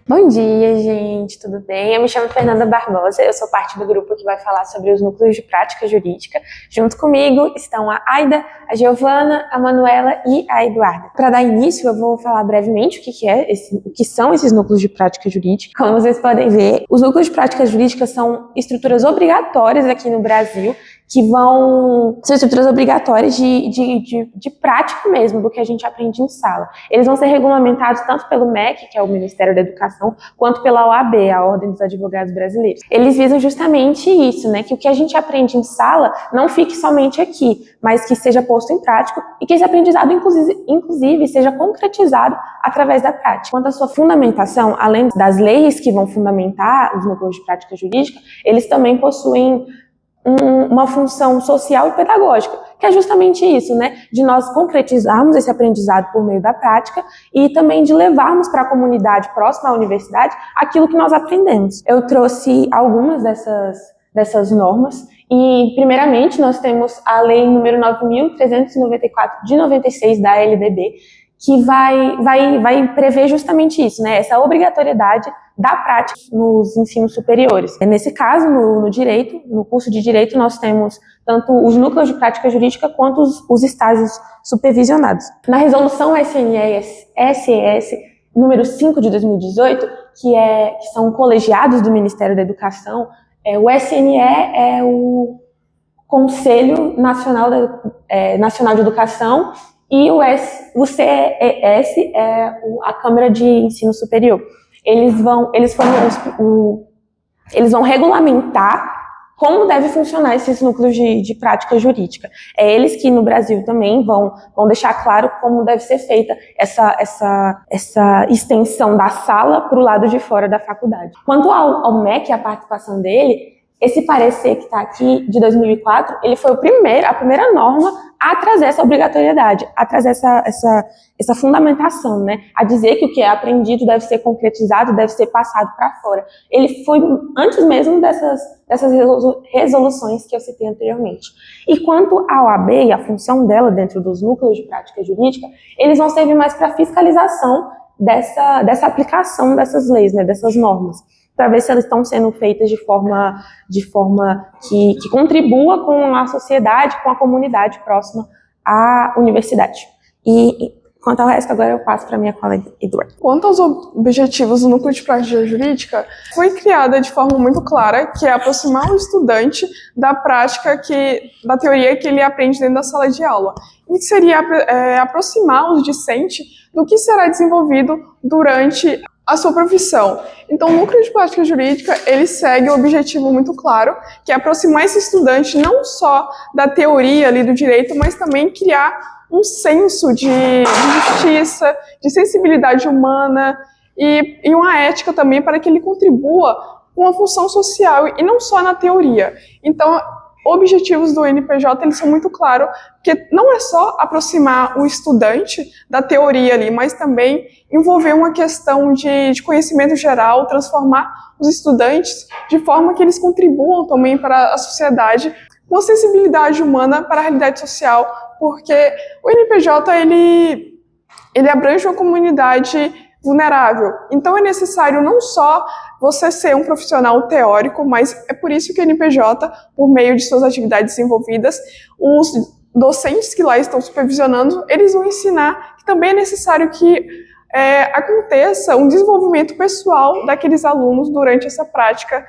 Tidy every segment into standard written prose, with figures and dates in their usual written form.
Bom dia, gente, tudo bem? Eu me chamo Fernanda Barbosa, eu sou parte do grupo que vai falar sobre os núcleos de prática jurídica. Junto comigo estão a Aida, a Giovana, a Manuela e a Eduarda. Para dar início, eu vou falar brevemente o que são esses núcleos de prática jurídica. Como vocês podem ver, os núcleos de prática jurídica são estruturas obrigatórias aqui no Brasil, são estruturas obrigatórias de prática mesmo, do que a gente aprende em sala. Eles vão ser regulamentados tanto pelo MEC, que é o Ministério da Educação, quanto pela OAB, a Ordem dos Advogados Brasileiros. Eles visam justamente isso, né, que o que a gente aprende em sala não fique somente aqui, mas que seja posto em prática e que esse aprendizado, inclusive, seja concretizado através da prática. Quanto à sua fundamentação, além das leis que vão fundamentar os núcleos de prática jurídica, eles também possuem uma função social e pedagógica, que é justamente isso, né, de nós concretizarmos esse aprendizado por meio da prática e também de levarmos para a comunidade próxima à universidade aquilo que nós aprendemos. Eu trouxe algumas dessas normas e, primeiramente, nós temos a Lei número 9.394 de 96 da LDB, que vai prever justamente isso, né, essa obrigatoriedade da prática nos ensinos superiores. Nesse caso, no direito, no curso de direito, nós temos tanto os núcleos de prática jurídica quanto os estágios supervisionados. Na resolução SES número 5 de 2018, que são colegiados do Ministério da Educação, o SNE é o Conselho Nacional de Educação e o CES é a Câmara de Ensino Superior. Eles vão regulamentar como deve funcionar esses núcleos de prática jurídica. É eles que no Brasil também vão deixar claro como deve ser feita essa extensão da sala para o lado de fora da faculdade. Quanto ao MEC, a participação dele, esse parecer que está aqui, de 2004, ele foi a primeira norma a trazer essa obrigatoriedade, a trazer essa fundamentação, né? A dizer que o que é aprendido deve ser concretizado, deve ser passado para fora. Ele foi antes mesmo dessas resoluções que eu citei anteriormente. E quanto à OAB e a função dela dentro dos núcleos de prática jurídica, eles vão servir mais para fiscalização dessa aplicação dessas leis, né? Dessas normas, para ver se elas estão sendo feitas de forma que contribua com a sociedade, com a comunidade próxima à universidade. E quanto ao resto, agora eu passo para a minha colega Eduarda. Quanto aos objetivos do núcleo de prática jurídica, foi criada de forma muito clara, que é aproximar o estudante da prática, da teoria que ele aprende dentro da sala de aula. E seria aproximar o discente do que será desenvolvido durante a sua profissão. Então, o núcleo de prática jurídica, ele segue um objetivo muito claro, que é aproximar esse estudante não só da teoria ali do direito, mas também criar um senso de justiça, de sensibilidade humana e uma ética também para que ele contribua com a função social e não só na teoria. Então, objetivos do NPJ, eles são muito claros, porque não é só aproximar o estudante da teoria ali, mas também envolver uma questão de conhecimento geral, transformar os estudantes de forma que eles contribuam também para a sociedade com a sensibilidade humana para a realidade social, porque o NPJ, ele abrange uma comunidade vulnerável. Então é necessário não só você ser um profissional teórico, mas é por isso que o NPJ, por meio de suas atividades desenvolvidas, os docentes que lá estão supervisionando, eles vão ensinar que também é necessário que aconteça um desenvolvimento pessoal daqueles alunos durante essa prática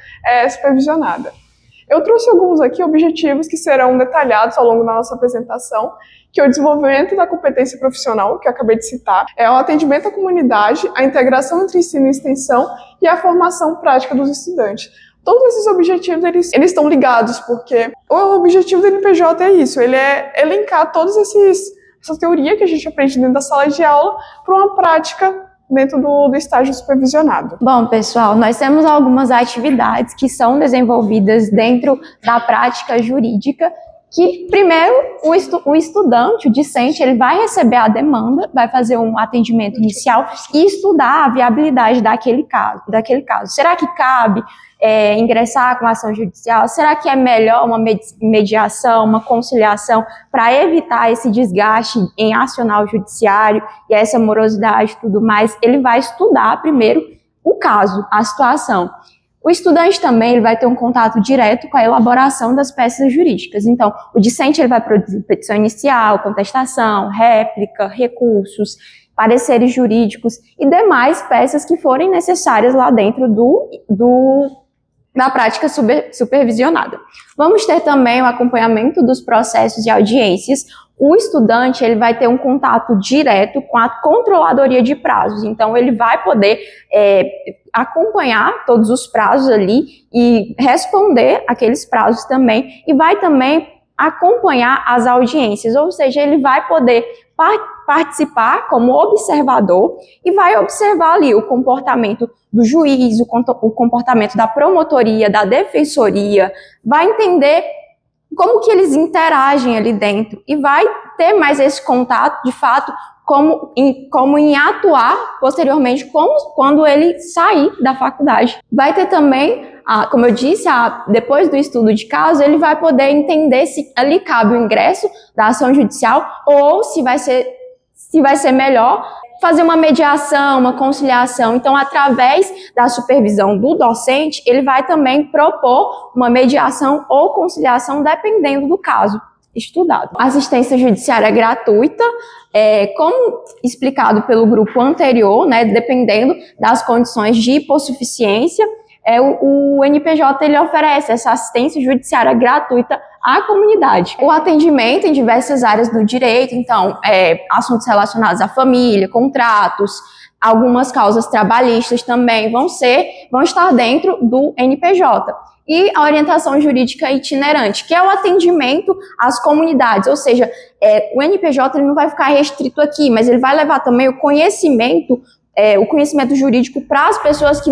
supervisionada. Eu trouxe alguns aqui objetivos que serão detalhados ao longo da nossa apresentação, que é o desenvolvimento da competência profissional, que eu acabei de citar, é o atendimento à comunidade, a integração entre ensino e extensão e a formação prática dos estudantes. Todos esses objetivos, eles estão ligados, porque o objetivo do NPJ é isso, ele é elencar todos essa teoria que a gente aprende dentro da sala de aula para uma prática dentro do estágio supervisionado. Bom, pessoal, nós temos algumas atividades que são desenvolvidas dentro da prática jurídica, que primeiro o estudante, o discente, ele vai receber a demanda, vai fazer um atendimento inicial e estudar a viabilidade daquele caso. Será que cabe ingressar com ação judicial? Será que é melhor uma mediação, uma conciliação para evitar esse desgaste em acionar o judiciário e essa morosidade e tudo mais? Ele vai estudar primeiro o caso, a situação. O estudante também ele vai ter um contato direto com a elaboração das peças jurídicas. Então, o discente ele vai produzir petição inicial, contestação, réplica, recursos, pareceres jurídicos e demais peças que forem necessárias lá dentro da prática supervisionada. Vamos ter também o acompanhamento dos processos e audiências. O estudante ele vai ter um contato direto com a controladoria de prazos, então ele vai poder acompanhar todos os prazos ali e responder aqueles prazos também, e vai também acompanhar as audiências, ou seja, ele vai poder participar como observador e vai observar ali o comportamento do juiz, o comportamento da promotoria, da defensoria, vai entender como que eles interagem ali dentro e vai ter mais esse contato, de fato, como em atuar posteriormente, quando ele sair da faculdade. Vai ter também, como eu disse, depois do estudo de caso, ele vai poder entender se ali cabe o ingresso da ação judicial ou se vai ser melhor fazer uma mediação, uma conciliação. Então, através da supervisão do docente, ele vai também propor uma mediação ou conciliação, dependendo do caso estudado. A assistência judiciária gratuita, como explicado pelo grupo anterior, né, dependendo das condições de hipossuficiência, o NPJ ele oferece essa assistência judiciária gratuita à comunidade. O atendimento em diversas áreas do direito, então, assuntos relacionados à família, contratos, algumas causas trabalhistas também vão estar dentro do NPJ. E a orientação jurídica itinerante, que é o atendimento às comunidades, ou seja, o NPJ ele não vai ficar restrito aqui, mas ele vai levar também o conhecimento jurídico para as pessoas que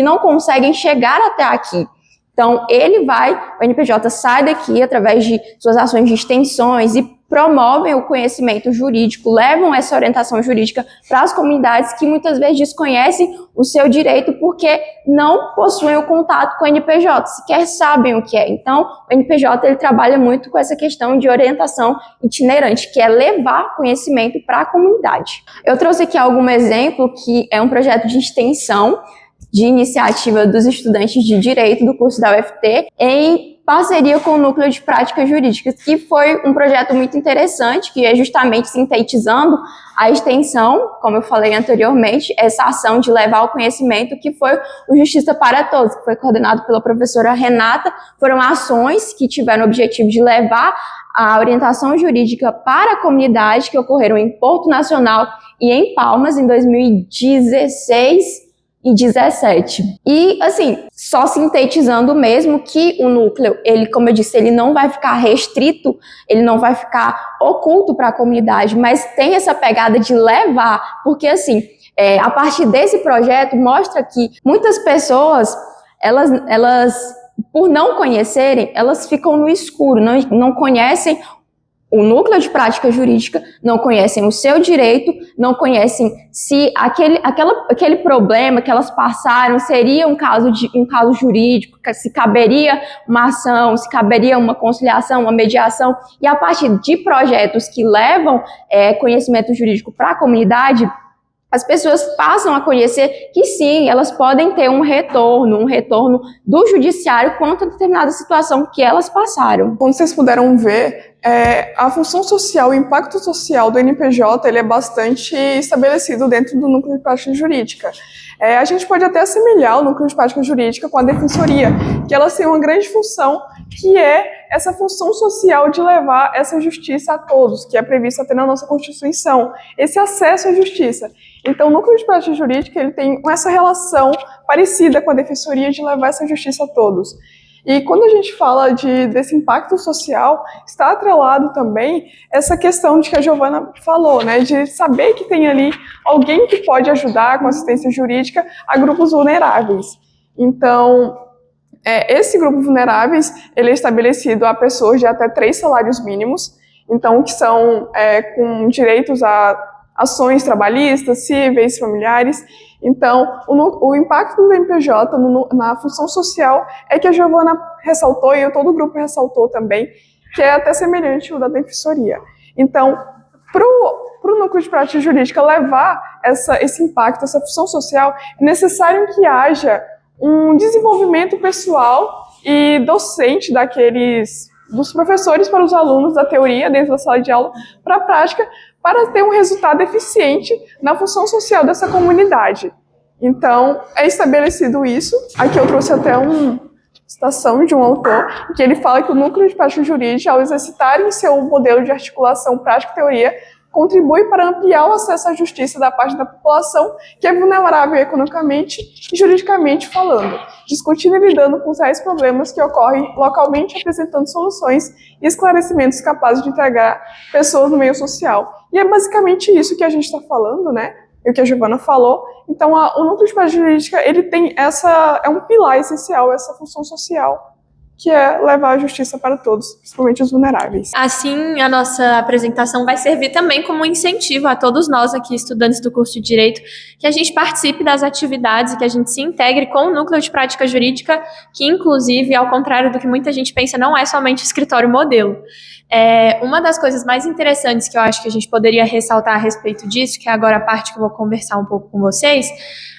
não conseguem chegar até aqui. Então, o NPJ sai daqui através de suas ações de extensões e promovem o conhecimento jurídico, levam essa orientação jurídica para as comunidades que muitas vezes desconhecem o seu direito porque não possuem o contato com o NPJ, sequer sabem o que é. Então, o NPJ ele trabalha muito com essa questão de orientação itinerante, que é levar conhecimento para a comunidade. Eu trouxe aqui algum exemplo que é um projeto de extensão de iniciativa dos estudantes de Direito do curso da UFT, em parceria com o Núcleo de Práticas Jurídicas, que foi um projeto muito interessante, que é justamente sintetizando a extensão, como eu falei anteriormente, essa ação de levar o conhecimento, que foi o Justiça para Todos, que foi coordenado pela professora Renata. Foram ações que tiveram o objetivo de levar a orientação jurídica para a comunidade, que ocorreram em Porto Nacional e em Palmas, em 2016 e 17. E, assim, só sintetizando mesmo que o núcleo, ele, como eu disse, ele não vai ficar restrito, ele não vai ficar oculto para a comunidade, mas tem essa pegada de levar, porque, assim, a partir desse projeto, mostra que muitas pessoas, elas por não conhecerem, elas ficam no escuro, não conhecem o núcleo de prática jurídica, não conhecem o seu direito, não conhecem se aquele problema que elas passaram seria um caso jurídico, se caberia uma ação, se caberia uma conciliação, uma mediação, e a partir de projetos que levam conhecimento jurídico para a comunidade, as pessoas passam a conhecer que sim, elas podem ter um retorno do judiciário quanto a determinada situação que elas passaram. Como vocês puderam ver, a função social, o impacto social do NPJ, ele é bastante estabelecido dentro do núcleo de prática jurídica. A gente pode até assemelhar o núcleo de prática jurídica com a defensoria, que elas têm uma grande função, que é essa função social de levar essa justiça a todos, que é prevista até na nossa Constituição, esse acesso à justiça. Então, o núcleo de prática jurídica ele tem essa relação parecida com a defensoria de levar essa justiça a todos. E quando a gente fala desse impacto social, está atrelado também essa questão de que a Giovana falou, né, de saber que tem ali alguém que pode ajudar com assistência jurídica a grupos vulneráveis. Então, esse grupo vulneráveis, ele é estabelecido a pessoas de até 3 salários mínimos, então que são com direitos a ações trabalhistas, cíveis, familiares. Então, o impacto do MPJ na função social é que a Giovana ressaltou, e todo o grupo ressaltou também, que é até semelhante ao da defensoria. Então, para o núcleo de prática jurídica levar esse impacto, essa função social, é necessário que haja um desenvolvimento pessoal e docente dos professores para os alunos da teoria dentro da sala de aula para a prática, para ter um resultado eficiente na função social dessa comunidade. Então, é estabelecido isso. Aqui eu trouxe até uma citação de um autor, que ele fala que o núcleo de prática jurídica, ao exercitarem seu modelo de articulação prática-teoria, contribui para ampliar o acesso à justiça da parte da população que é vulnerável economicamente e juridicamente falando, discutindo e lidando com os reais problemas que ocorrem localmente, apresentando soluções e esclarecimentos capazes de integrar pessoas no meio social. E é basicamente isso que a gente está falando, né? E o que a Giovana falou. Então, o núcleo de prática jurídica, ele tem é um pilar essencial, essa função social, que é levar a justiça para todos, principalmente os vulneráveis. Assim, a nossa apresentação vai servir também como um incentivo a todos nós aqui, estudantes do curso de Direito, que a gente participe das atividades e que a gente se integre com o núcleo de prática jurídica, que inclusive, ao contrário do que muita gente pensa, não é somente o escritório modelo. Uma das coisas mais interessantes que eu acho que a gente poderia ressaltar a respeito disso, que é agora a parte que eu vou conversar um pouco com vocês,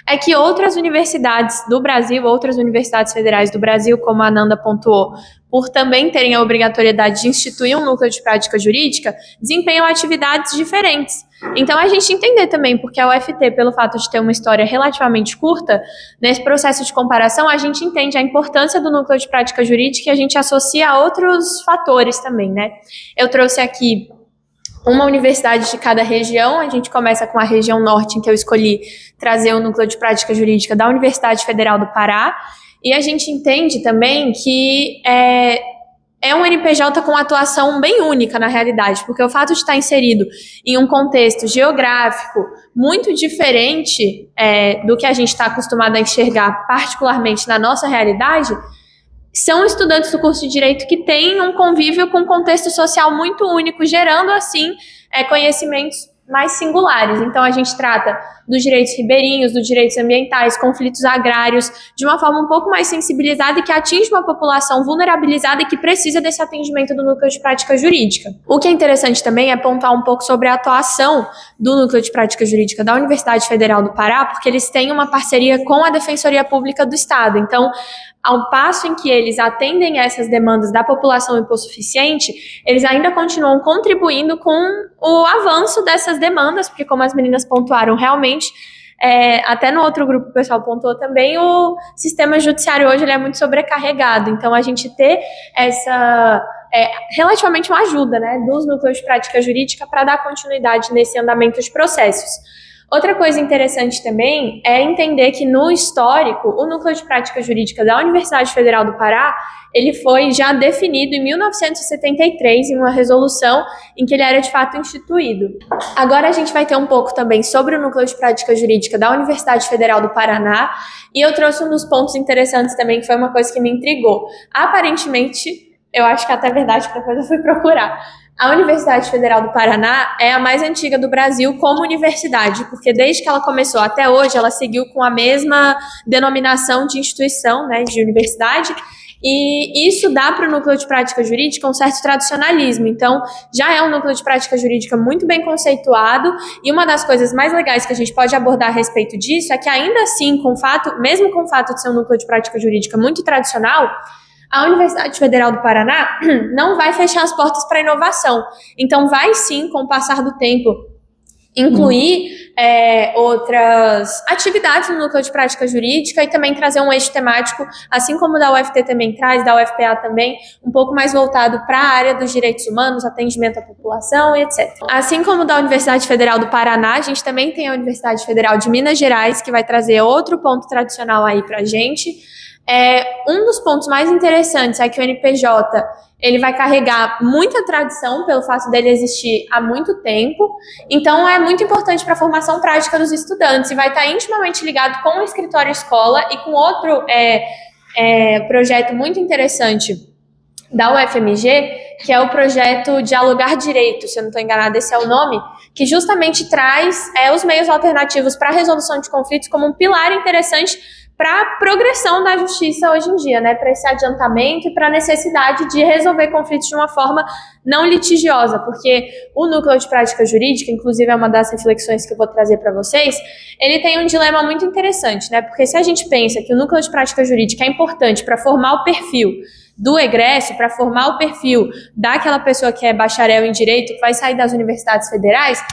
é que outras universidades do Brasil, outras universidades federais do Brasil, como a Ananda pontuou, por também terem a obrigatoriedade de instituir um núcleo de prática jurídica, desempenham atividades diferentes. Então, a gente entender também, porque a UFT, pelo fato de ter uma história relativamente curta, nesse processo de comparação, a gente entende a importância do núcleo de prática jurídica e a gente associa a outros fatores também, né? Eu trouxe aqui uma universidade de cada região. A gente começa com a região norte, em que eu escolhi trazer o núcleo de prática jurídica da Universidade Federal do Pará, e a gente entende também que é um NPJ com atuação bem única na realidade, porque o fato de estar inserido em um contexto geográfico muito diferente do que a gente está acostumado a enxergar, particularmente na nossa realidade, são estudantes do curso de Direito que têm um convívio com um contexto social muito único, gerando, assim, conhecimentos mais singulares. Então, a gente trata dos direitos ribeirinhos, dos direitos ambientais, conflitos agrários, de uma forma um pouco mais sensibilizada e que atinge uma população vulnerabilizada e que precisa desse atendimento do núcleo de prática jurídica. O que é interessante também é pontuar um pouco sobre a atuação do núcleo de prática jurídica da Universidade Federal do Pará, porque eles têm uma parceria com a Defensoria Pública do Estado. Então, ao passo em que eles atendem essas demandas da população hipossuficiente, eles ainda continuam contribuindo com o avanço dessas demandas, porque como as meninas pontuaram, realmente, até no outro grupo o pessoal pontuou também, o sistema judiciário hoje ele é muito sobrecarregado. Então, a gente ter relativamente uma ajuda, né, dos núcleos de prática jurídica para dar continuidade nesse andamento de processos. Outra coisa interessante também é entender que no histórico, o núcleo de prática jurídica da Universidade Federal do Pará, ele foi já definido em 1973 em uma resolução em que ele era de fato instituído. Agora a gente vai ter um pouco também sobre o núcleo de prática jurídica da Universidade Federal do Paraná, e eu trouxe um dos pontos interessantes também, que foi uma coisa que me intrigou. Aparentemente, eu acho que até é verdade, porque depois eu fui procurar, a Universidade Federal do Paraná é a mais antiga do Brasil como universidade, porque desde que ela começou até hoje, ela seguiu com a mesma denominação de instituição, né, de universidade, e isso dá para o núcleo de prática jurídica um certo tradicionalismo. Então, já é um núcleo de prática jurídica muito bem conceituado, e uma das coisas mais legais que a gente pode abordar a respeito disso é que ainda assim, mesmo com o fato de ser um núcleo de prática jurídica muito tradicional, a Universidade Federal do Paraná não vai fechar as portas para a inovação. Então, vai sim, com o passar do tempo, incluir outras atividades no núcleo de prática jurídica e também trazer um eixo temático, assim como o da UFT também traz, da UFPA também, um pouco mais voltado para a área dos direitos humanos, atendimento à população e etc. Assim como o da Universidade Federal do Paraná, a gente também tem a Universidade Federal de Minas Gerais, que vai trazer outro ponto tradicional aí para a gente. Um dos pontos mais interessantes é que o NPJ ele vai carregar muita tradição pelo fato dele existir há muito tempo, então é muito importante para a formação prática dos estudantes e vai estar intimamente ligado com o escritório escola e com outro projeto muito interessante da UFMG, que é o projeto Dialogar Direito, se eu não estou enganada, esse é o nome, que justamente traz os meios alternativos para a resolução de conflitos como um pilar interessante para a progressão da justiça hoje em dia, né, para esse adiantamento e para a necessidade de resolver conflitos de uma forma não litigiosa, porque o núcleo de prática jurídica, inclusive é uma das reflexões que eu vou trazer para vocês, ele tem um dilema muito interessante, né, porque se a gente pensa que o núcleo de prática jurídica é importante para formar o perfil do egresso, para formar o perfil daquela pessoa que é bacharel em direito, que vai sair das universidades federais,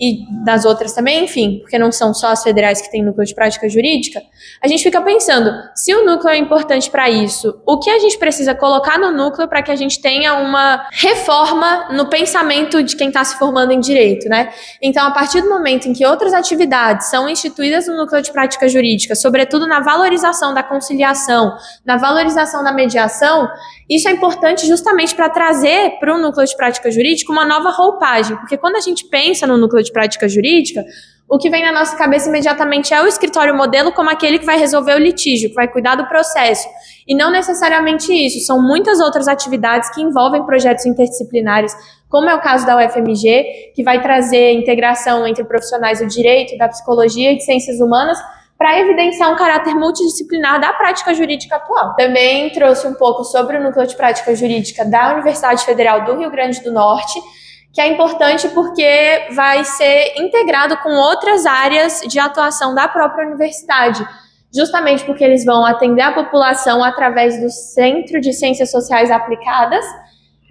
e das outras também, enfim, porque não são só as federais que têm núcleo de prática jurídica, a gente fica pensando, se o núcleo é importante para isso, o que a gente precisa colocar no núcleo para que a gente tenha uma reforma no pensamento de quem está se formando em direito, né? Então, a partir do momento em que outras atividades são instituídas no núcleo de prática jurídica, sobretudo na valorização da conciliação, na valorização da mediação, isso é importante justamente para trazer para o núcleo de prática jurídica uma nova roupagem, porque quando a gente pensa no núcleo de prática jurídica, o que vem na nossa cabeça imediatamente é o escritório modelo como aquele que vai resolver o litígio, que vai cuidar do processo. E não necessariamente isso, são muitas outras atividades que envolvem projetos interdisciplinares, como é o caso da UFMG, que vai trazer integração entre profissionais do direito, da psicologia e de ciências humanas, para evidenciar um caráter multidisciplinar da prática jurídica atual. Também trouxe um pouco sobre o núcleo de prática jurídica da Universidade Federal do Rio Grande do Norte, que é importante porque vai ser integrado com outras áreas de atuação da própria universidade, justamente porque eles vão atender a população através do Centro de Ciências Sociais Aplicadas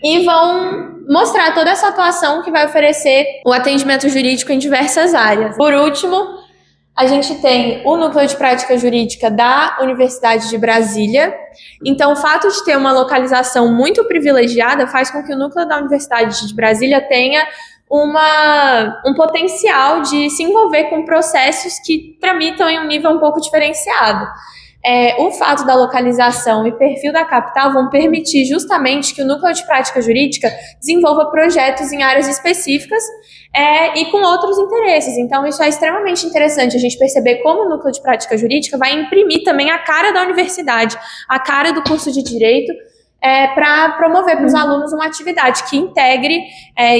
e vão mostrar toda essa atuação que vai oferecer o atendimento jurídico em diversas áreas. Por último, a gente tem o núcleo de prática jurídica da Universidade de Brasília. Então, o fato de ter uma localização muito privilegiada faz com que o núcleo da Universidade de Brasília tenha um potencial de se envolver com processos que tramitam em um nível um pouco diferenciado. O fato da localização e perfil da capital vão permitir justamente que o núcleo de prática jurídica desenvolva projetos em áreas específicas e com outros interesses. Então, isso é extremamente interessante, a gente perceber como o núcleo de prática jurídica vai imprimir também a cara da universidade, a cara do curso de Direito, para promover para os alunos uma atividade que integre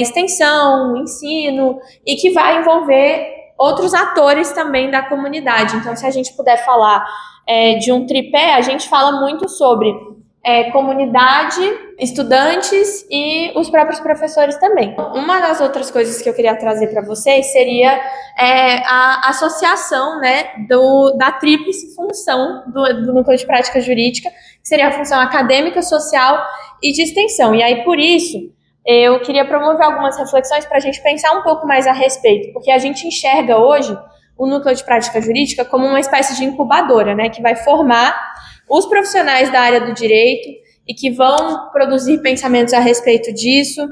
extensão, ensino e que vai envolver outros atores também da comunidade. Então, se a gente puder falar de um tripé, a gente fala muito sobre comunidade, estudantes e os próprios professores também. Uma das outras coisas que eu queria trazer para vocês seria a associação, né, da tríplice função do núcleo de prática jurídica, que seria a função acadêmica, social e de extensão. E aí, por isso, eu queria promover algumas reflexões para a gente pensar um pouco mais a respeito, porque a gente enxerga hoje o núcleo de prática jurídica como uma espécie de incubadora, né, que vai formar os profissionais da área do direito e que vão produzir pensamentos a respeito disso.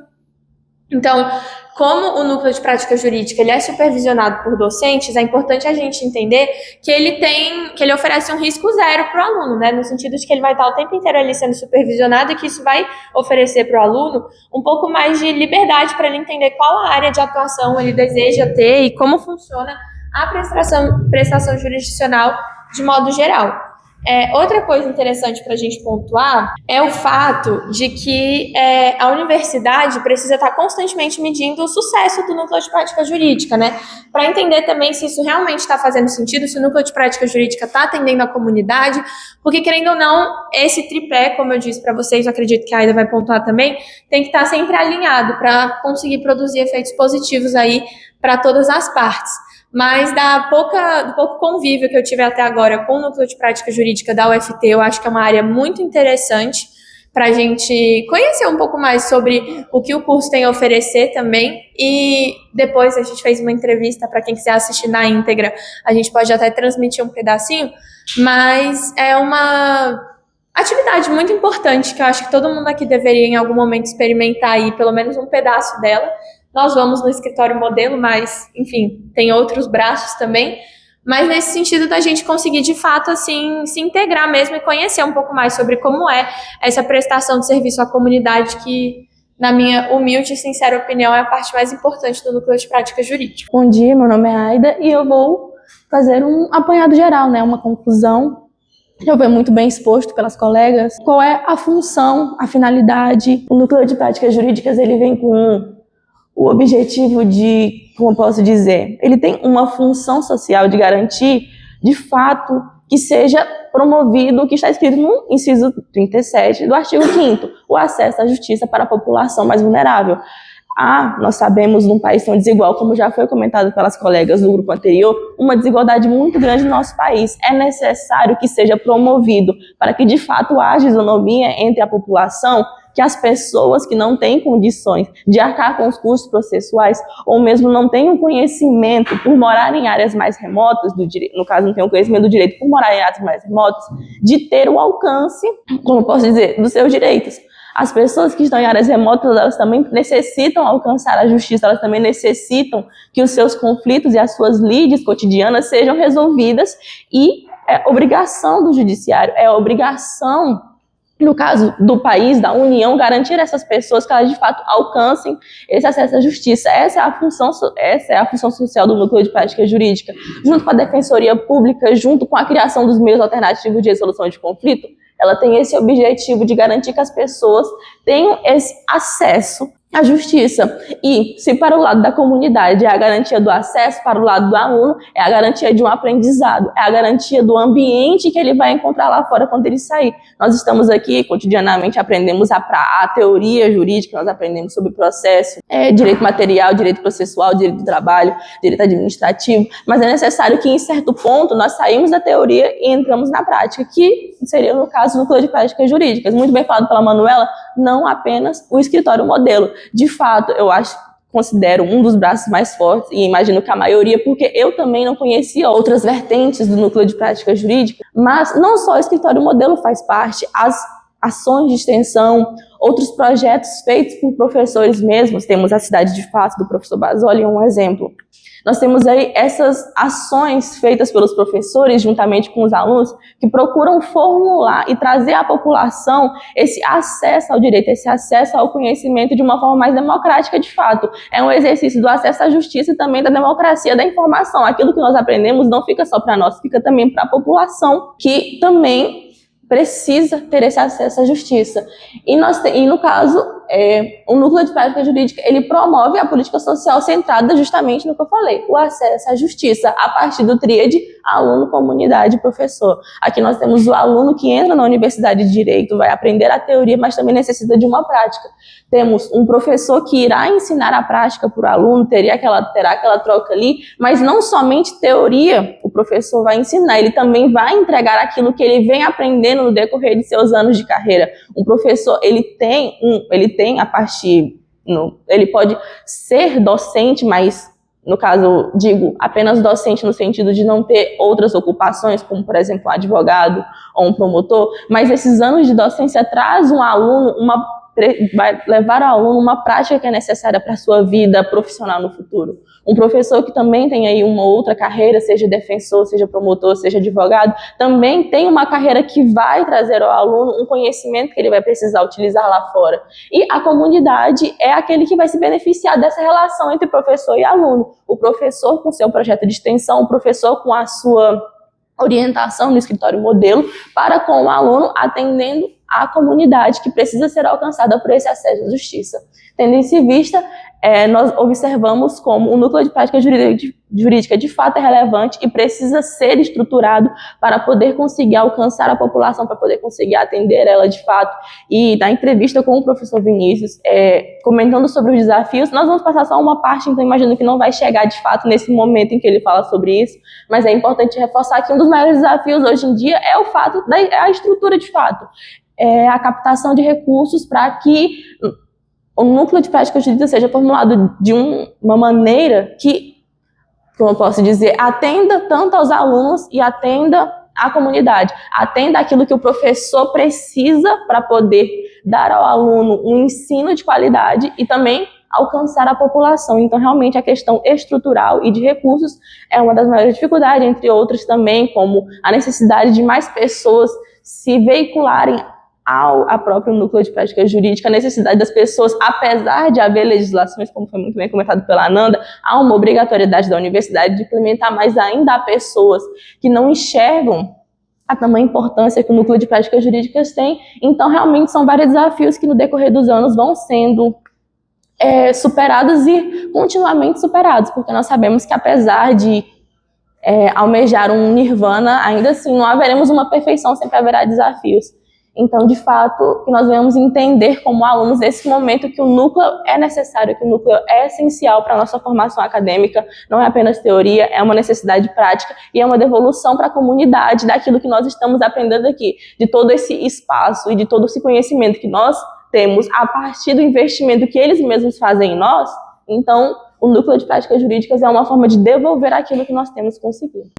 Então, como o núcleo de prática jurídica ele é supervisionado por docentes, é importante a gente entender que ele oferece um risco zero para o aluno, né? No sentido de que ele vai estar o tempo inteiro ali sendo supervisionado e que isso vai oferecer para o aluno um pouco mais de liberdade para ele entender qual a área de atuação ele deseja ter e como funciona a prestação jurisdicional de modo geral. Outra coisa interessante para a gente pontuar é o fato de que a universidade precisa estar constantemente medindo o sucesso do núcleo de prática jurídica, né? Para entender também se isso realmente está fazendo sentido, se o núcleo de prática jurídica está atendendo a comunidade, porque, querendo ou não, esse tripé, como eu disse para vocês, eu acredito que a Aida vai pontuar também, tem que estar sempre alinhado para conseguir produzir efeitos positivos aí para todas as partes. Mas do pouco convívio que eu tive até agora com o núcleo de prática jurídica da UFT, eu acho que é uma área muito interessante para a gente conhecer um pouco mais sobre o que o curso tem a oferecer também. E depois a gente fez uma entrevista, para quem quiser assistir na íntegra, a gente pode até transmitir um pedacinho, mas é uma atividade muito importante que eu acho que todo mundo aqui deveria em algum momento experimentar aí, pelo menos um pedaço dela. Nós vamos no escritório modelo, mas, enfim, tem outros braços também. Mas nesse sentido da gente conseguir, de fato, assim, se integrar mesmo e conhecer um pouco mais sobre como é essa prestação de serviço à comunidade que, na minha humilde e sincera opinião, é a parte mais importante do núcleo de prática jurídica. Bom dia, meu nome é Aida e eu vou fazer um apanhado geral, né, uma conclusão já foi muito bem exposto pelas colegas. Qual é a função, a finalidade? O Núcleo de Práticas Jurídicas, ele vem com o objetivo de, como eu posso dizer, ele tem uma função social de garantir, de fato, que seja promovido o que está escrito no inciso 37 do artigo 5º, o acesso à justiça para a população mais vulnerável. Nós sabemos, num país tão desigual, como já foi comentado pelas colegas do grupo anterior, uma desigualdade muito grande no nosso país. É necessário que seja promovido para que, de fato, haja isonomia entre a população, que as pessoas que não têm condições de arcar com os custos processuais ou mesmo não têm um conhecimento por morar em áreas mais remotas, do direito, no caso não tem um conhecimento do direito por morar em áreas mais remotas, de ter o alcance, como eu posso dizer, dos seus direitos. As pessoas que estão em áreas remotas, elas também necessitam alcançar a justiça, elas também necessitam que os seus conflitos e as suas lides cotidianas sejam resolvidas, e é obrigação do judiciário, é obrigação, no caso do país, da União, garantir a essas pessoas que elas de fato alcancem esse acesso à justiça. Essa é a função social do Núcleo de Prática Jurídica, junto com a Defensoria Pública, junto com a criação dos meios alternativos de resolução de conflito. Ela tem esse objetivo de garantir que as pessoas tenham esse acesso à justiça. E se para o lado da comunidade é a garantia do acesso, para o lado do aluno é a garantia de um aprendizado, é a garantia do ambiente que ele vai encontrar lá fora quando ele sair. Nós estamos aqui, cotidianamente, aprendemos a teoria jurídica, nós aprendemos sobre processo, direito material, direito processual, direito do trabalho, direito administrativo, mas é necessário que, em certo ponto, nós saímos da teoria e entramos na prática, que seria, no caso, do Núcleo de Práticas Jurídicas. Muito bem falado pela Manuela, não apenas o escritório modelo. De fato, eu considero um dos braços mais fortes, e imagino que a maioria, porque eu também não conhecia outras vertentes do Núcleo de Prática Jurídica, mas não só o escritório modelo faz parte, as ações de extensão, outros projetos feitos por professores mesmos. Temos a Cidade de Fato, do professor Basoli, é um exemplo. Nós temos aí essas ações feitas pelos professores, juntamente com os alunos, que procuram formular e trazer à população esse acesso ao direito, esse acesso ao conhecimento de uma forma mais democrática, de fato. É um exercício do acesso à justiça e também da democracia da informação. Aquilo que nós aprendemos não fica só para nós, fica também para a população, que também precisa ter esse acesso à justiça. E no caso, o Núcleo de Prática Jurídica, ele promove a política social centrada justamente no que eu falei, o acesso à justiça, a partir do tríade aluno, comunidade, professor. Aqui nós temos o aluno que entra na Universidade de Direito, vai aprender a teoria, mas também necessita de uma prática. Temos um professor que irá ensinar a prática para o aluno, terá aquela troca ali, mas não somente teoria o professor vai ensinar, ele também vai entregar aquilo que ele vem aprendendo no decorrer de seus anos de carreira. Um professor, ele pode ser docente, mas, no caso, digo, apenas docente no sentido de não ter outras ocupações, como, por exemplo, um advogado ou um promotor, mas esses anos de docência traz um aluno, vai levar ao aluno uma prática que é necessária para a sua vida profissional no futuro. Um professor que também tem aí uma outra carreira, seja defensor, seja promotor, seja advogado, também tem uma carreira que vai trazer ao aluno um conhecimento que ele vai precisar utilizar lá fora. E a comunidade é aquele que vai se beneficiar dessa relação entre professor e aluno. O professor com seu projeto de extensão, o professor com a sua orientação no escritório modelo, para com o aluno, atendendo a comunidade que precisa ser alcançada por esse acesso à justiça. Tendo isso em vista, nós observamos como o Núcleo de Prática Jurídica de fato é relevante e precisa ser estruturado para poder conseguir alcançar a população, para poder conseguir atender ela de fato. E na entrevista com o professor Vinícius, comentando sobre os desafios, nós vamos passar só uma parte, então imagino que não vai chegar de fato nesse momento em que ele fala sobre isso, mas é importante reforçar que um dos maiores desafios hoje em dia é o fato a estrutura de fato, a captação de recursos para que o Núcleo de Prática Jurídica seja formulado de uma maneira que, como eu posso dizer, atenda tanto aos alunos e atenda à comunidade, atenda aquilo que o professor precisa para poder dar ao aluno um ensino de qualidade e também alcançar a população. Então, realmente, a questão estrutural e de recursos é uma das maiores dificuldades, entre outras também, como a necessidade de mais pessoas se veicularem ao próprio Núcleo de Prática Jurídica, a necessidade das pessoas, apesar de haver legislações, como foi muito bem comentado pela Ananda, há uma obrigatoriedade da universidade de implementar, mas ainda há pessoas que não enxergam a tamanha importância que o núcleo de práticas jurídicas tem. Então, realmente, são vários desafios que no decorrer dos anos vão sendo superados e continuamente superados, porque nós sabemos que, apesar de almejar um nirvana, ainda assim não haveremos uma perfeição, sempre haverá desafios. Então, de fato, que nós devemos entender como alunos nesse momento que o núcleo é necessário, que o núcleo é essencial para a nossa formação acadêmica, não é apenas teoria, é uma necessidade prática e é uma devolução para a comunidade daquilo que nós estamos aprendendo aqui, de todo esse espaço e de todo esse conhecimento que nós temos a partir do investimento que eles mesmos fazem em nós. Então, o núcleo de práticas jurídicas é uma forma de devolver aquilo que nós temos conseguido.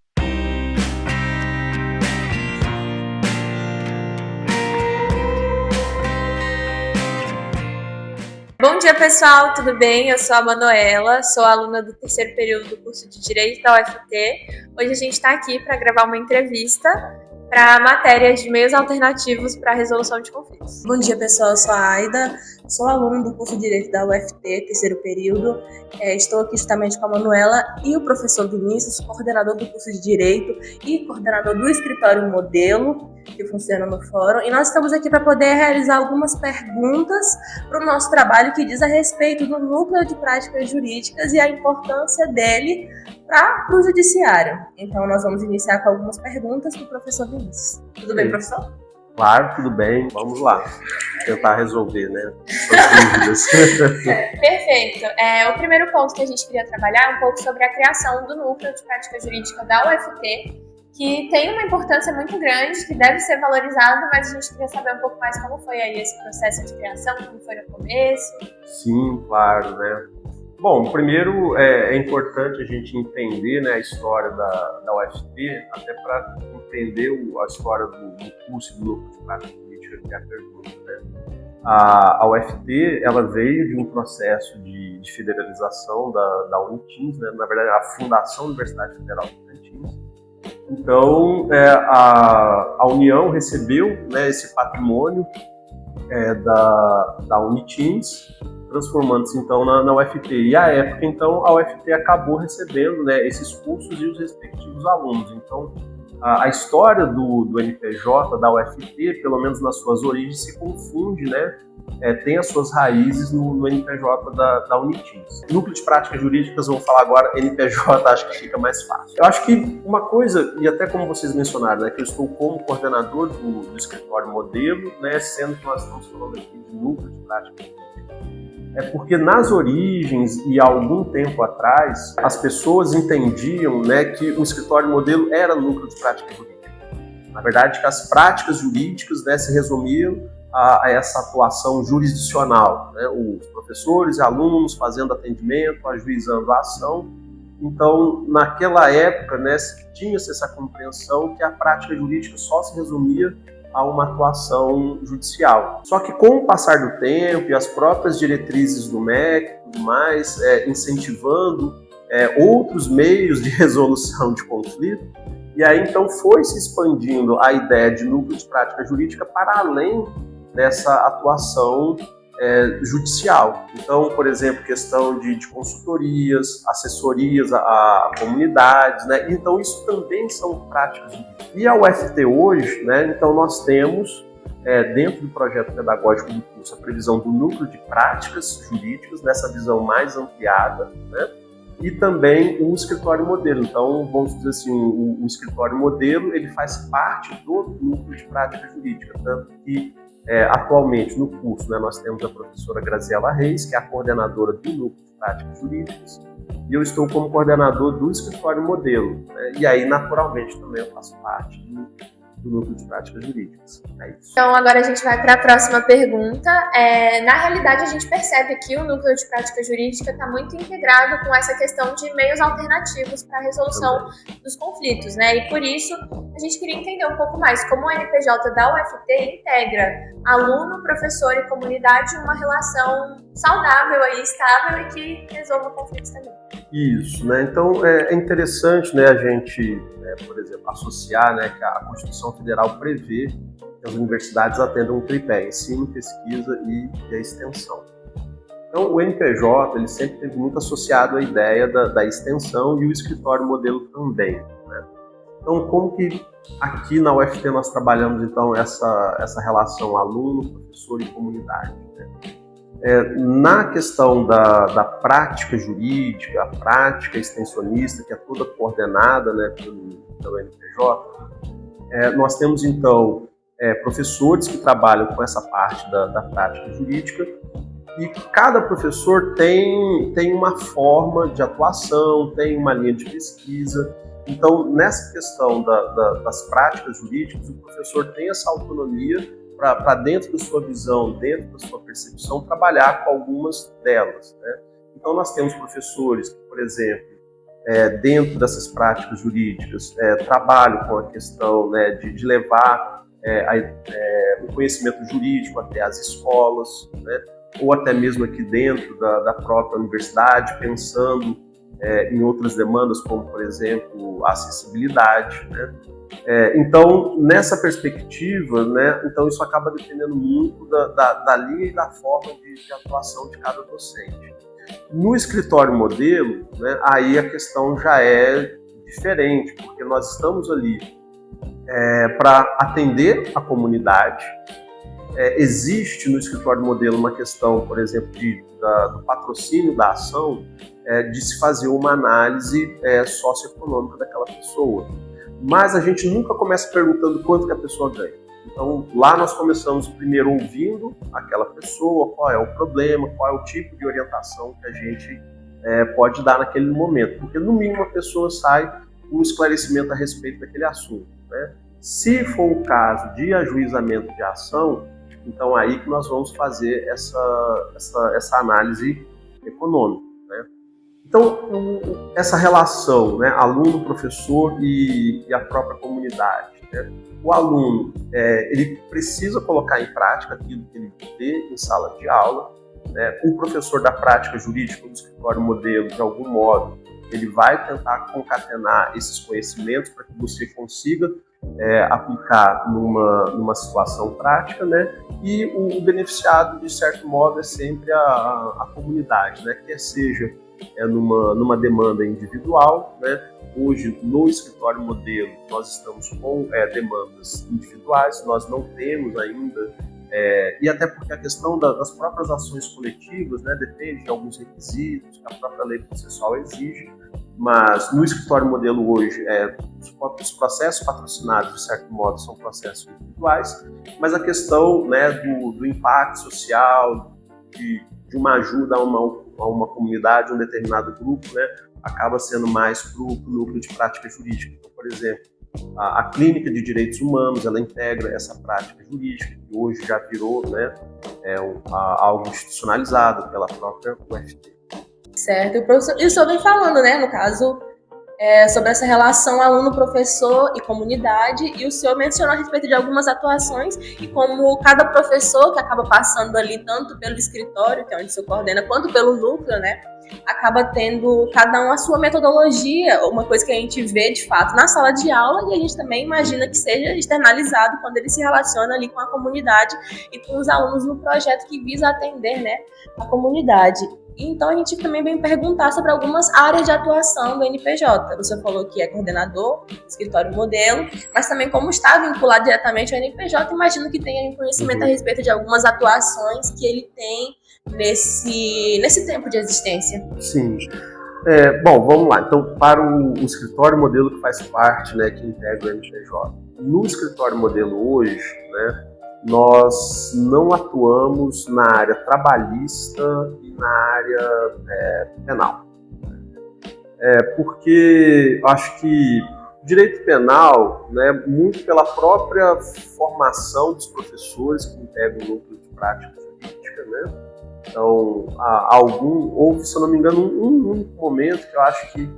Bom dia, pessoal, tudo bem? Eu sou a Manuela, sou aluna do terceiro período do curso de Direito da UFT. Hoje a gente está aqui para gravar uma entrevista para a matéria de meios alternativos para a resolução de conflitos. Bom dia, pessoal, eu sou a Aida, sou aluna do curso de Direito da UFT, terceiro período. Estou aqui justamente com a Manuela e o professor Vinícius, coordenador do curso de Direito e coordenador do escritório Modelo, que funciona no fórum, e nós estamos aqui para poder realizar algumas perguntas para o nosso trabalho que diz a respeito do núcleo de práticas jurídicas e a importância dele para o judiciário. Então, nós vamos iniciar com algumas perguntas para o professor Vinícius. Tudo bem, professor? Claro, tudo bem. Vamos lá. Tentar resolver, né? Essas dúvidas. Perfeito. O primeiro ponto que a gente queria trabalhar é um pouco sobre a criação do núcleo de prática jurídica da UFT, que tem uma importância muito grande, que deve ser valorizado, mas a gente queria saber um pouco mais como foi aí esse processo de criação, como foi no começo. Sim, claro, né? Bom, primeiro é importante a gente entender, né, a história da UFT, até para entender a história do curso do núcleo de prática jurídica, que é a pergunta, né? A UFT, ela veio de um processo de federalização da Unitins, né? Na verdade, a Fundação Universidade Federal de Tocantins. Então, a União recebeu, né, esse patrimônio da Unitins, transformando-se então na UFT. E à época, então, a UFT acabou recebendo, né, esses cursos e os respectivos alunos. Então, a história do NPJ, da UFT, pelo menos nas suas origens, se confunde, né? Tem as suas raízes no NPJ da Unitins. Núcleo de práticas jurídicas, vamos falar agora NPJ, acho que fica mais fácil. Eu acho que uma coisa, e até como vocês mencionaram, né, que eu estou como coordenador do escritório Modelo, né, sendo que nós estamos falando aqui de núcleo de práticas jurídicas, é porque nas origens e há algum tempo atrás, as pessoas entendiam, né, que o escritório Modelo era núcleo de prática jurídica. Na verdade, que as práticas jurídicas, né, se resumiam a essa atuação jurisdicional, né, os professores e alunos fazendo atendimento, ajuizando a ação. Então, naquela época, né, tinha-se essa compreensão que a prática jurídica só se resumia a uma atuação judicial. Só que com o passar do tempo e as próprias diretrizes do MEC e tudo mais, incentivando outros meios de resolução de conflito, e aí então foi se expandindo a ideia de núcleo de prática jurídica para além dessa atuação judicial. Então, por exemplo, questão de consultorias, assessorias a comunidades, né? Então isso também são práticas jurídicas. E a UFT hoje, né? Então nós temos dentro do projeto pedagógico do curso a previsão do núcleo de práticas jurídicas, nessa visão mais ampliada, né? E também o escritório Modelo. Então, vamos dizer assim, o escritório Modelo, ele faz parte do núcleo de prática jurídica, tanto que atualmente no curso, né, nós temos a professora Graziela Reis, que é a coordenadora do núcleo de práticas jurídicas, e eu estou como coordenador do escritório Modelo, né, e aí naturalmente também eu faço parte do núcleo de práticas jurídicas. É isso. Então, agora a gente vai para a próxima pergunta. Na realidade, a gente percebe que o núcleo de prática jurídica está muito integrado com essa questão de meios alternativos para a resolução dos conflitos, né? E por isso, a gente queria entender um pouco mais como o NPJ da UFT integra aluno, professor e comunidade em uma relação saudável, aí, estável e que resolva conflitos também. Isso, né? Então é interessante, né, a gente, por exemplo, associar, né, que a Constituição Federal prevê que as universidades atendam um tripé: ensino, pesquisa e a extensão. Então o NPJ ele sempre esteve muito associado à ideia da extensão e o escritório Modelo também, né? Então, como que aqui na UFT nós trabalhamos, então, essa relação aluno, professor e comunidade, né? Na questão da prática jurídica, a prática extensionista, que é toda coordenada, né, pelo NPJ, nós temos, então, professores que trabalham com essa parte da prática jurídica, e cada professor tem uma forma de atuação, tem uma linha de pesquisa. Então, nessa questão das práticas jurídicas, o professor tem essa autonomia para, dentro da sua visão, dentro da sua percepção, trabalhar com algumas delas, né? Então, nós temos professores que, por exemplo, dentro dessas práticas jurídicas, trabalham com a questão, né, de levar o conhecimento jurídico até as escolas, né, ou até mesmo aqui dentro da própria universidade, pensando em outras demandas, como, por exemplo, a acessibilidade, né? Então, nessa perspectiva, né, então isso acaba dependendo muito da linha e da forma de atuação de cada docente. No escritório modelo, né, aí a questão já é diferente, porque nós estamos ali para atender a comunidade. Existe no escritório modelo uma questão, por exemplo, do patrocínio da ação, de se fazer uma análise socioeconômica daquela pessoa. Mas a gente nunca começa perguntando quanto que a pessoa ganha. Então, lá nós começamos primeiro ouvindo aquela pessoa, qual é o problema, qual é o tipo de orientação que a gente pode dar naquele momento. Porque, no mínimo, a pessoa sai com um esclarecimento a respeito daquele assunto, né? Se for o caso de ajuizamento de ação, então aí que nós vamos fazer essa análise econômica, né? Então, essa relação, né, aluno-professor e a própria comunidade, né? O aluno, ele precisa colocar em prática aquilo que ele vê em sala de aula, né? O professor da prática jurídica do escritório modelo, de algum modo, ele vai tentar concatenar esses conhecimentos para que você consiga aplicar numa situação prática, né? E o beneficiado, de certo modo, é sempre a comunidade, né? Quer seja numa demanda individual, né? Hoje, no escritório modelo, nós estamos com demandas individuais, nós não temos ainda, e até porque a questão das próprias ações coletivas, né, depende de alguns requisitos que a própria lei processual exige, mas no escritório modelo hoje, os processos patrocinados, de certo modo, são processos individuais, mas a questão, né, do impacto social, de uma ajuda a uma comunidade, a um determinado grupo, né, acaba sendo mais para o núcleo de prática jurídica. Então, por exemplo, a Clínica de Direitos Humanos, ela integra essa prática jurídica, que hoje já virou, né, algo institucionalizado pela própria UFT. Certo, e o senhor vem falando, né, no caso, sobre essa relação aluno-professor e comunidade, e o senhor mencionou a respeito de algumas atuações e como cada professor que acaba passando ali, tanto pelo escritório, que é onde o senhor coordena, quanto pelo núcleo, né, acaba tendo cada um a sua metodologia, uma coisa que a gente vê de fato na sala de aula e a gente também imagina que seja externalizado quando ele se relaciona ali com a comunidade e com os alunos no projeto que visa atender, né, a comunidade. Então, a gente também vem perguntar sobre algumas áreas de atuação do NPJ. Você falou que é coordenador do escritório modelo, mas também como está vinculado diretamente ao NPJ, imagino que tenha conhecimento a respeito de algumas atuações que ele tem nesse tempo de existência. Sim. Bom, vamos lá. Então, para o escritório modelo que faz parte, né, que integra o NPJ. No escritório modelo hoje, né, nós não atuamos na área trabalhista e na área penal. Porque acho que direito penal, né, muito pela própria formação dos professores que integram o núcleo de prática jurídica, né? Então, houve, se eu não me engano, um único momento que eu acho que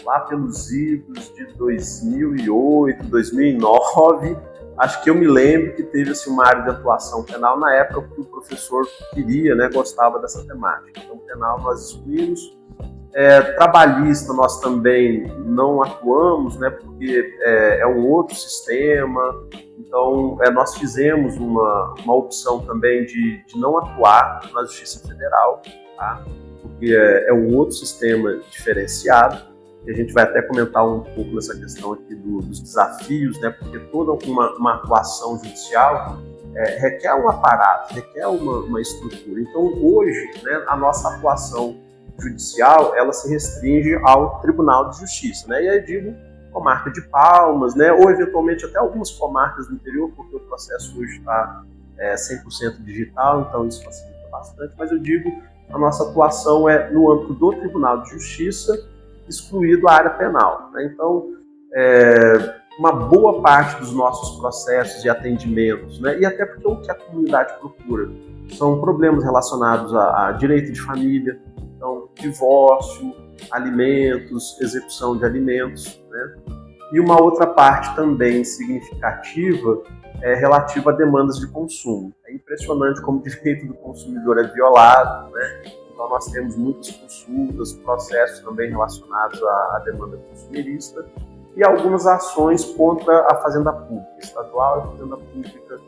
lá pelos idos de 2008, 2009, acho que eu me lembro que teve assim, uma área de atuação penal na época que o professor queria, né, gostava dessa temática. Então, penal nós excluímos. Trabalhista nós também não atuamos, né, porque é um outro sistema. Então, nós fizemos uma opção também de não atuar na Justiça Federal, tá? Porque é um outro sistema diferenciado. e a gente vai até comentar um pouco nessa questão aqui dos desafios, né, porque toda uma atuação judicial requer um aparato, requer uma estrutura. Então, hoje, né, a nossa atuação judicial, ela se restringe ao Tribunal de Justiça, né, e aí digo comarca de Palmas, né, ou eventualmente até algumas comarcas do interior, porque o processo hoje está 100% digital, então isso facilita bastante, mas eu digo, a nossa atuação é no âmbito do Tribunal de Justiça, excluído a área penal, né? Então, uma boa parte dos nossos processos e atendimentos, né, e até porque o que a comunidade procura são problemas relacionados a direito de família, então, divórcio, alimentos, execução de alimentos, né? E uma outra parte também significativa é relativa a demandas de consumo. É impressionante como o direito do consumidor é violado, né? Então nós temos muitas consultas, processos também relacionados à demanda consumerista e algumas ações contra a fazenda pública estadual e a fazenda pública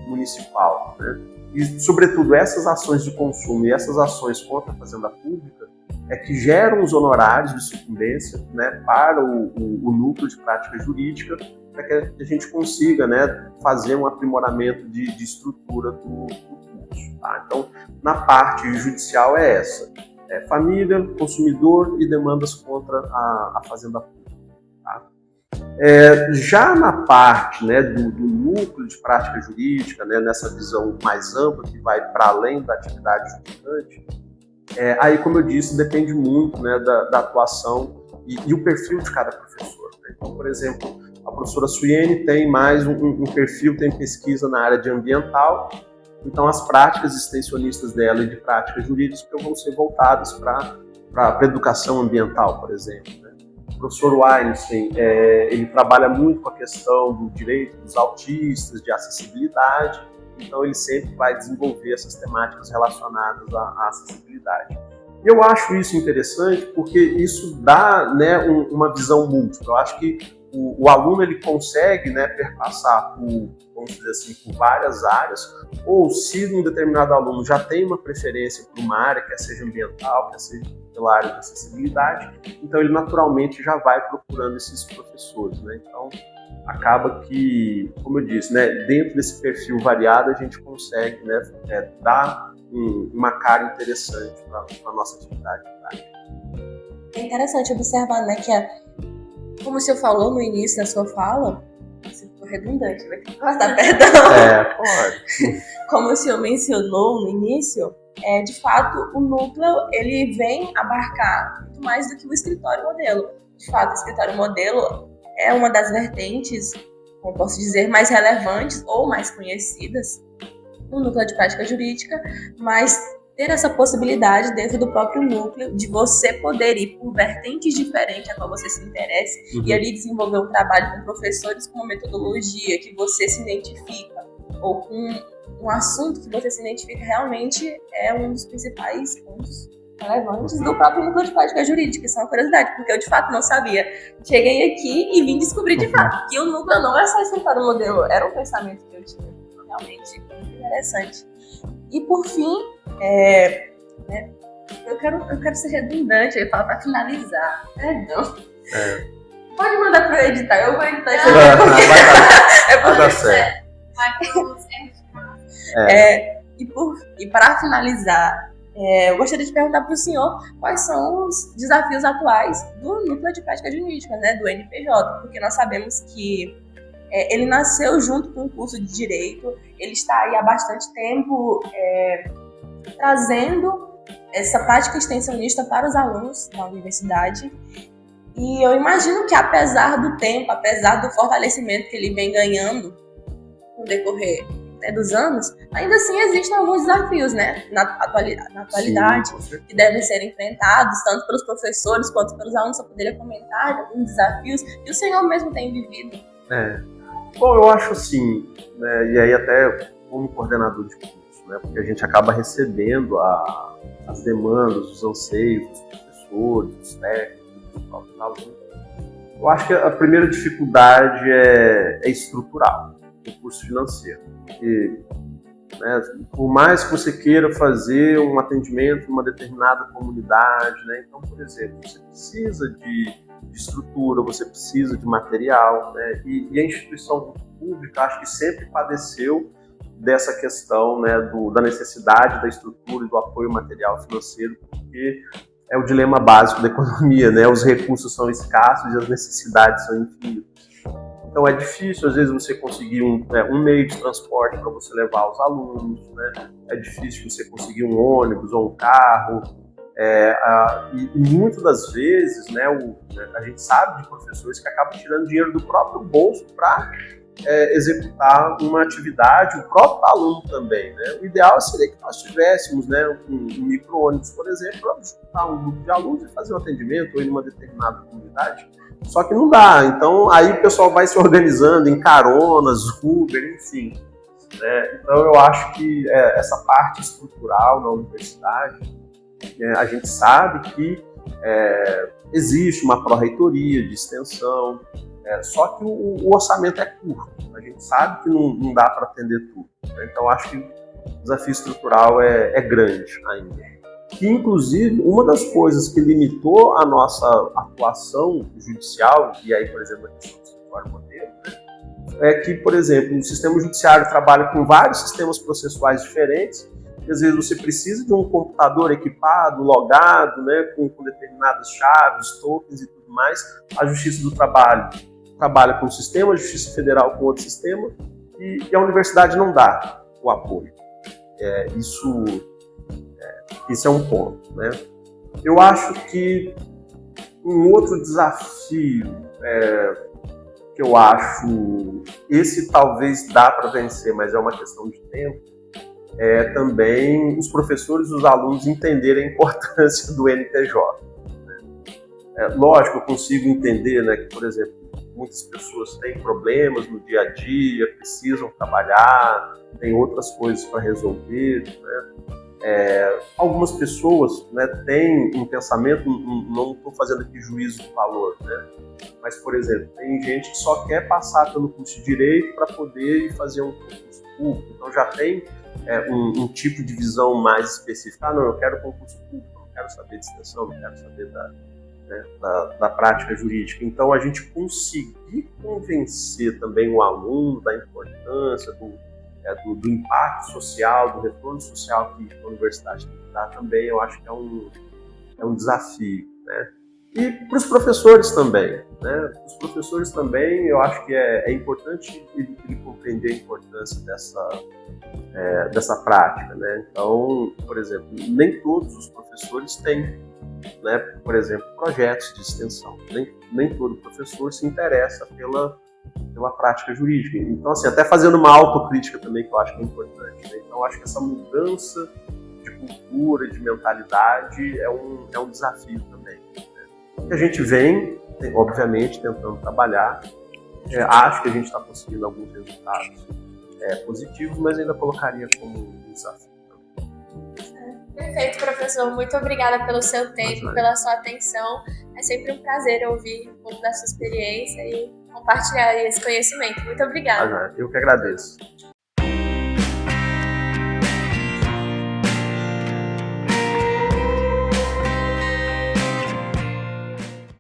municipal, né? E, sobretudo, essas ações de consumo e essas ações contra a fazenda pública é que geram os honorários de sucumbência, né, para o núcleo de prática jurídica, para que a gente consiga, né, fazer um aprimoramento de estrutura do curso. Tá? Então, na parte judicial é essa. Família, consumidor e demandas contra a fazenda pública. Tá? Já na parte, né, do núcleo de prática jurídica, né, nessa visão mais ampla, que vai para além da atividade judicante, aí, como eu disse, depende muito, né, da atuação e o perfil de cada professor. Né? Então, por exemplo, a professora Suiene tem mais um perfil, tem pesquisa na área de ambiental, então as práticas extensionistas dela e de práticas jurídicas vão ser voltadas para a educação ambiental, por exemplo. Né? O professor Weinstein, ele trabalha muito com a questão do direito dos autistas, de acessibilidade, então ele sempre vai desenvolver essas temáticas relacionadas à acessibilidade. E eu acho isso interessante porque isso dá, né, uma visão múltipla. Eu acho que o aluno ele consegue, né, perpassar por, vamos dizer assim, por várias áreas, ou se um determinado aluno já tem uma preferência por uma área, quer seja ambiental, quer seja pela área de acessibilidade, então ele naturalmente já vai procurando esses professores, né? Então, acaba que, como eu disse, né, dentro desse perfil variado a gente consegue, né, dar uma cara interessante para a nossa atividade prática. É interessante observar, né, que como o senhor falou no início da sua fala, você ficou redundante, vai ter que cortar, perdão. Pode. Como o senhor mencionou no início, de fato, o núcleo ele vem abarcar muito mais do que o escritório modelo. De fato, o escritório modelo é uma das vertentes, como posso dizer, mais relevantes ou mais conhecidas no núcleo de prática jurídica, mas ter essa possibilidade dentro do próprio núcleo de você poder ir por vertentes diferentes a qual você se interesse e ali desenvolver um trabalho com professores com uma metodologia que você se identifica ou com um assunto que você se identifica realmente é um dos principais pontos relevantes do próprio núcleo de prática jurídica. Isso é uma curiosidade, porque eu de fato não sabia. Cheguei aqui e vim descobrir de fato que o núcleo não é só escritório modelo, era um pensamento que eu tinha. Realmente muito interessante. E por fim, né, eu quero ser redundante, eu ia falar para finalizar. Perdão. Pode mandar para eu editar, eu vou editar isso aqui. Vai dar certo. E para finalizar, eu gostaria de perguntar para o senhor quais são os desafios atuais do núcleo de prática jurídica, né, do NPJ, porque nós sabemos que ele nasceu junto com o curso de Direito, ele está aí há bastante tempo trazendo essa prática extensionista para os alunos da universidade. E eu imagino que, apesar do tempo, apesar do fortalecimento que ele vem ganhando no decorrer dos anos, ainda assim existem alguns desafios, né, na atualidade. Sim, que devem ser enfrentados, tanto pelos professores quanto pelos alunos. Você poderia comentar de alguns desafios que o senhor mesmo tem vivido? Bom, eu acho assim, né, e aí até como coordenador de curso, né, porque a gente acaba recebendo as demandas, os anseios dos professores, dos técnicos, dos próprios alunos. Eu acho que a primeira dificuldade é estrutural, recurso financeiro. Porque, né, por mais que você queira fazer um atendimento em uma determinada comunidade, né, então, por exemplo, você precisa de de estrutura, você precisa de material, né? E a instituição pública, acho que sempre padeceu dessa questão, né, da necessidade da estrutura e do apoio material financeiro, porque é o dilema básico da economia, né? Os recursos são escassos e as necessidades são infinitas. Então é difícil, às vezes, você conseguir um meio de transporte para você levar os alunos, né? É difícil você conseguir um ônibus ou um carro. E muitas das vezes, né, a gente sabe de professores que acabam tirando dinheiro do próprio bolso para executar uma atividade, o próprio aluno também, né? O ideal seria que nós tivéssemos, né, um micro-ônibus, por exemplo, para juntar um grupo de alunos e fazer um atendimento ou em uma determinada comunidade. Só que não dá. Então, aí o pessoal vai se organizando em caronas, Uber, enfim. Né? Então, eu acho que essa parte estrutural na universidade, a gente sabe que existe uma pró-reitoria de extensão, só que o orçamento é curto. A gente sabe que não dá para atender tudo. Né? Então, acho que o desafio estrutural é grande ainda. Que, inclusive, uma das coisas que limitou a nossa atuação judicial, e aí, por exemplo, a questão do escritório modelo, né, é que, por exemplo, o sistema judiciário trabalha com vários sistemas processuais diferentes, e às vezes você precisa de um computador equipado, logado, né, com determinadas chaves, tokens e tudo mais. A Justiça do Trabalho trabalha com um sistema, a Justiça Federal com outro sistema, e a universidade não dá o apoio. Isso é um ponto, né? Eu acho que um outro desafio que eu acho, esse talvez dá para vencer, mas é uma questão de tempo, é também os professores e os alunos entenderem a importância do NPJ. Né? Lógico, eu consigo entender, né, que, por exemplo, muitas pessoas têm problemas no dia a dia, precisam trabalhar, têm outras coisas para resolver, né? Algumas pessoas, né, têm um pensamento, não estou fazendo aqui juízo de valor, né? Mas, por exemplo, tem gente que só quer passar pelo curso de Direito para poder ir fazer um concurso público, então já tem um tipo de visão mais específica. Não, eu quero concurso público, não quero saber de extensão, não quero saber da prática jurídica. Então, a gente conseguir convencer também o aluno da importância do impacto social, do retorno social que a universidade tem que dar também, eu acho que é um desafio, né? E para os professores também, né? Os professores também, eu acho que é importante ele compreender a importância dessa prática, né? Então, por exemplo, nem todos os professores têm, né, por exemplo, projetos de extensão. Nem todo professor se interessa pela prática jurídica. Então, assim, até fazendo uma autocrítica também, que eu acho que é importante, né? Então, eu acho que essa mudança de cultura, de mentalidade é um desafio também, né? Que a gente vem, obviamente, tentando trabalhar. Acho que a gente está conseguindo alguns resultados positivos, mas ainda colocaria como um desafio. Perfeito, professor. Muito obrigada pelo seu tempo, pela sua atenção. É sempre um prazer ouvir um pouco da sua experiência e compartilhar esse conhecimento. Muito obrigada. Eu que agradeço.